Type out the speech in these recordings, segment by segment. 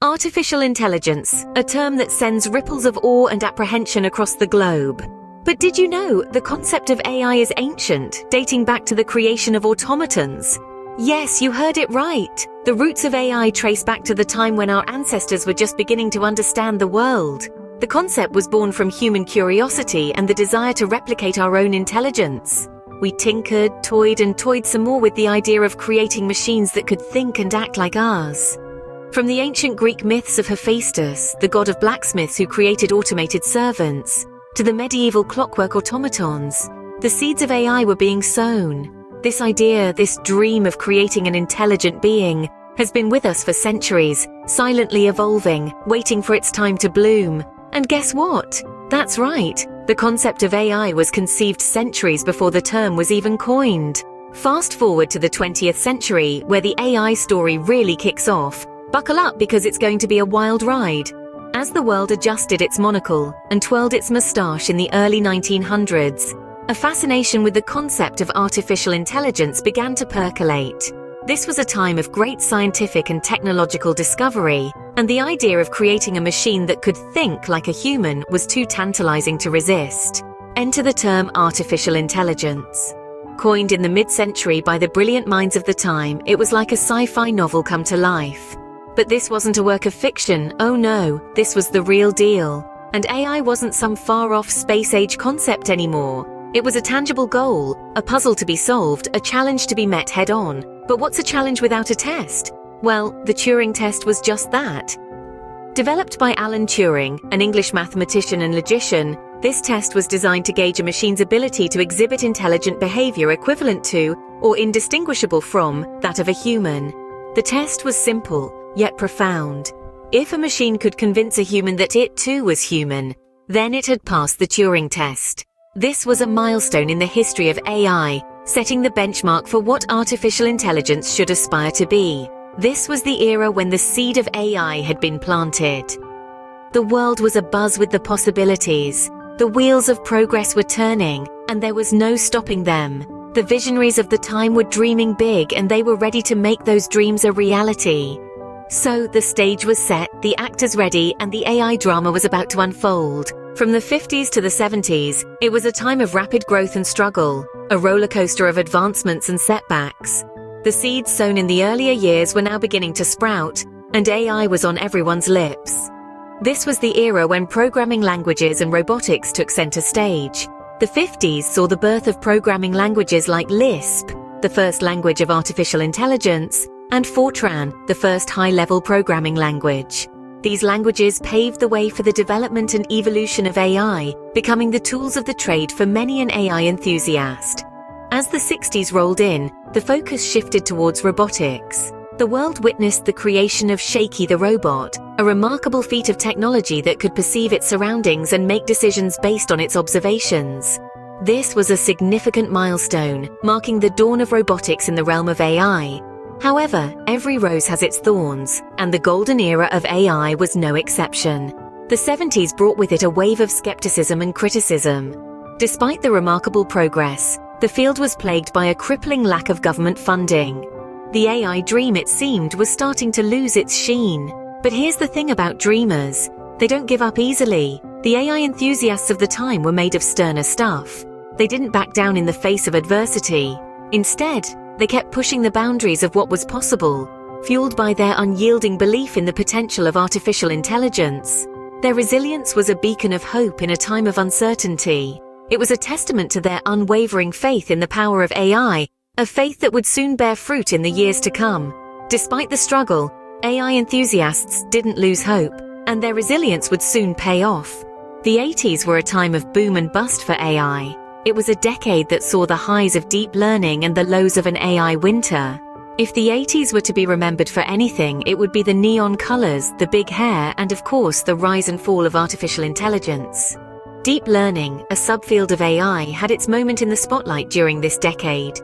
Artificial intelligence, a term that sends ripples of awe and apprehension across the globe. But did you know the concept of AI is ancient, dating back to the creation of automatons? Yes, you heard it right. The roots of AI trace back to the time when our ancestors were just beginning to understand the world. The concept was born from human curiosity and the desire to replicate our own intelligence. We tinkered, toyed some more with the idea of creating machines that could think and act like ours. From the ancient Greek myths of Hephaestus, the god of blacksmiths who created automated servants, to the medieval clockwork automatons, the seeds of AI were being sown. This idea, this dream of creating an intelligent being, has been with us for centuries, silently evolving, waiting for its time to bloom. And guess what? That's right. The concept of AI was conceived centuries before the term was even coined. Fast forward to the 20th century, where the AI story really kicks off. Buckle up because it's going to be a wild ride. As the world adjusted its monocle and twirled its moustache in the early 1900s, a fascination with the concept of artificial intelligence began to percolate. This was a time of great scientific and technological discovery, and the idea of creating a machine that could think like a human was too tantalizing to resist. Enter the term artificial intelligence. Coined in the mid-century by the brilliant minds of the time, it was like a sci-fi novel come to life. But this wasn't a work of fiction, oh no, this was the real deal. And AI wasn't some far-off space-age concept anymore. It was a tangible goal, a puzzle to be solved, a challenge to be met head-on. But what's a challenge without a test? Well, the Turing test was just that. Developed by Alan Turing, an English mathematician and logician, this test was designed to gauge a machine's ability to exhibit intelligent behavior equivalent to, or indistinguishable from, that of a human. The test was simple, yet profound. If a machine could convince a human that it too was human, then it had passed the Turing test. This was a milestone in the history of AI, setting the benchmark for what artificial intelligence should aspire to be. This was the era when the seed of AI had been planted. The world was abuzz with the possibilities. The wheels of progress were turning, and there was no stopping them. The visionaries of the time were dreaming big, and they were ready to make those dreams a reality. So the stage was set, the actors ready, and the AI drama was about to unfold. From the 50s to the 70s, it was a time of rapid growth and struggle, a roller coaster of advancements and setbacks. The seeds sown in the earlier years were now beginning to sprout, and AI was on everyone's lips. This was the era when programming languages and robotics took center stage. The 50s saw the birth of programming languages like Lisp, the first language of artificial intelligence, and Fortran, the first high-level programming language. These languages paved the way for the development and evolution of AI, becoming the tools of the trade for many an AI enthusiast. As the 60s rolled in, the focus shifted towards robotics. The world witnessed the creation of Shaky the robot, a remarkable feat of technology that could perceive its surroundings and make decisions based on its observations. This was a significant milestone, marking the dawn of robotics in the realm of AI. However, every rose has its thorns, and the golden era of AI was no exception. The 70s brought with it a wave of skepticism and criticism. Despite the remarkable progress, the field was plagued by a crippling lack of government funding. The AI dream, it seemed, was starting to lose its sheen. But here's the thing about dreamers. They don't give up easily. The AI enthusiasts of the time were made of sterner stuff. They didn't back down in the face of adversity. Instead, they kept pushing the boundaries of what was possible, fueled by their unyielding belief in the potential of artificial intelligence. Their resilience was a beacon of hope in a time of uncertainty. It was a testament to their unwavering faith in the power of AI, a faith that would soon bear fruit in the years to come. Despite the struggle, AI enthusiasts didn't lose hope, and their resilience would soon pay off. The 80s were a time of boom and bust for AI. It was a decade that saw the highs of deep learning and the lows of an AI winter. If the 80s were to be remembered for anything, it would be the neon colors, the big hair, and of course the rise and fall of artificial intelligence. Deep learning, a subfield of AI, had its moment in the spotlight during this decade.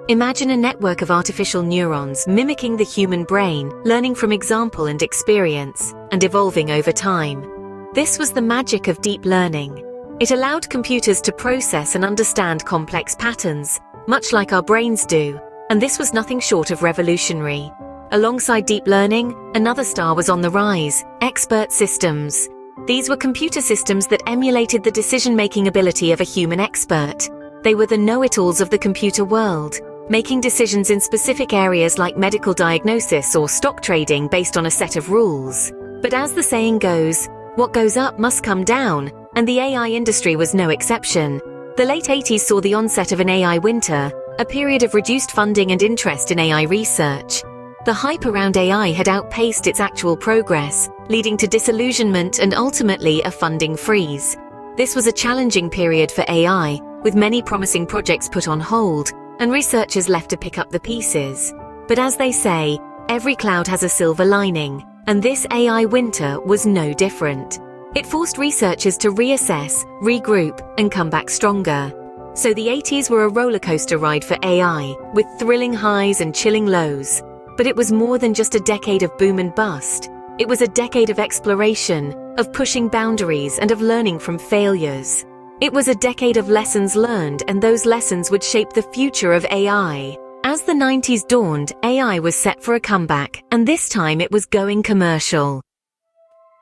Imagine a network of artificial neurons mimicking the human brain, learning from example and experience, and evolving over time. This was the magic of deep learning. It allowed computers to process and understand complex patterns, much like our brains do, and this was nothing short of revolutionary. Alongside deep learning, another star was on the rise: expert systems. These were computer systems that emulated the decision-making ability of a human expert. They were the know-it-alls of the computer world, making decisions in specific areas like medical diagnosis or stock trading based on a set of rules. But as the saying goes, what goes up must come down, and the AI industry was no exception. The late 80s saw the onset of an AI winter, a period of reduced funding and interest in AI research. The hype around AI had outpaced its actual progress, leading to disillusionment and ultimately a funding freeze. This was a challenging period for AI, with many promising projects put on hold, and researchers left to pick up the pieces. But as they say, every cloud has a silver lining, and this AI winter was no different. It forced researchers to reassess, regroup, and come back stronger. So the 80s were a rollercoaster ride for AI, with thrilling highs and chilling lows. But it was more than just a decade of boom and bust. It was a decade of exploration, of pushing boundaries, and of learning from failures. It was a decade of lessons learned, and those lessons would shape the future of AI. As the 90s dawned, AI was set for a comeback, and this time it was going commercial.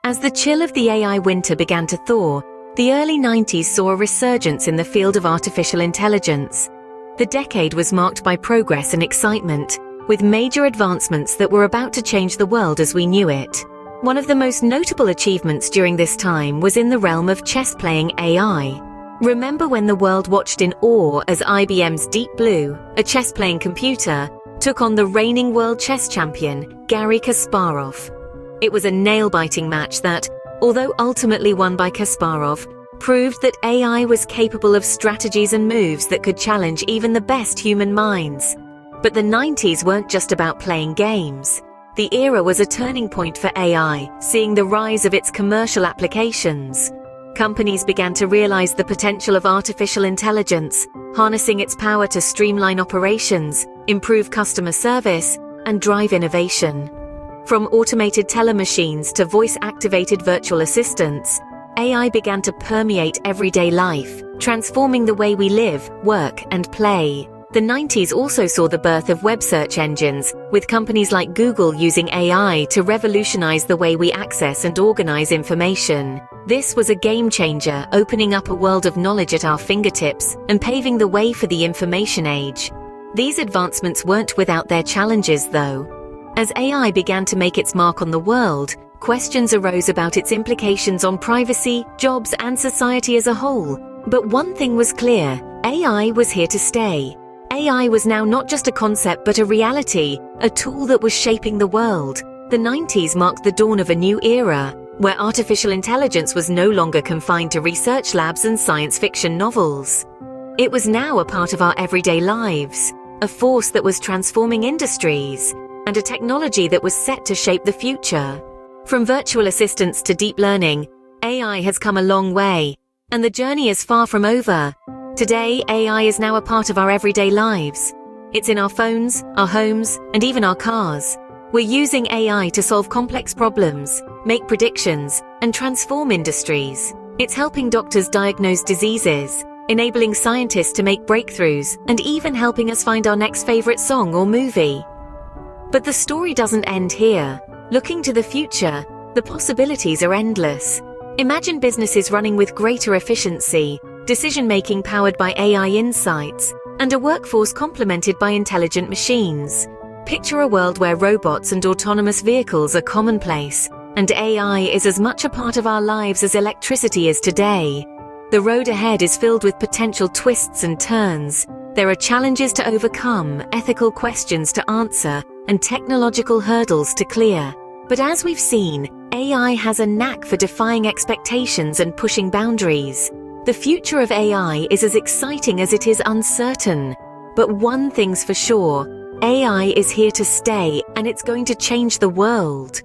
As the chill of the AI winter began to thaw, the early 90s saw a resurgence in the field of artificial intelligence. The decade was marked by progress and excitement, with major advancements that were about to change the world as we knew it. One of the most notable achievements during this time was in the realm of chess-playing AI. Remember when the world watched in awe as IBM's Deep Blue, a chess-playing computer, took on the reigning world chess champion, Garry Kasparov? It was a nail-biting match that, although ultimately won by Kasparov, proved that AI was capable of strategies and moves that could challenge even the best human minds. But the 90s weren't just about playing games. The era was a turning point for AI, seeing the rise of its commercial applications. Companies began to realize the potential of artificial intelligence, harnessing its power to streamline operations, improve customer service, and drive innovation. From automated teller machines to voice-activated virtual assistants, AI began to permeate everyday life, transforming the way we live, work, and play. The 90s also saw the birth of web search engines, with companies like Google using AI to revolutionize the way we access and organize information. This was a game changer, opening up a world of knowledge at our fingertips and paving the way for the information age. These advancements weren't without their challenges, though. As AI began to make its mark on the world, questions arose about its implications on privacy, jobs, and society as a whole. But one thing was clear: AI was here to stay. AI was now not just a concept but a reality, a tool that was shaping the world. The 90s marked the dawn of a new era, where artificial intelligence was no longer confined to research labs and science fiction novels. It was now a part of our everyday lives, a force that was transforming industries, and a technology that was set to shape the future. From virtual assistants to deep learning, AI has come a long way, and the journey is far from over. Today, AI is now a part of our everyday lives. It's in our phones, our homes, and even our cars. We're using AI to solve complex problems, make predictions, and transform industries. It's helping doctors diagnose diseases, enabling scientists to make breakthroughs, and even helping us find our next favorite song or movie. But the story doesn't end here. Looking to the future, the possibilities are endless. Imagine businesses running with greater efficiency, decision-making powered by AI insights, and a workforce complemented by intelligent machines. Picture a world where robots and autonomous vehicles are commonplace, and AI is as much a part of our lives as electricity is today. The road ahead is filled with potential twists and turns. There are challenges to overcome, ethical questions to answer, and technological hurdles to clear. But as we've seen, AI has a knack for defying expectations and pushing boundaries. The future of AI is as exciting as it is uncertain. But one thing's for sure: AI is here to stay, and it's going to change the world.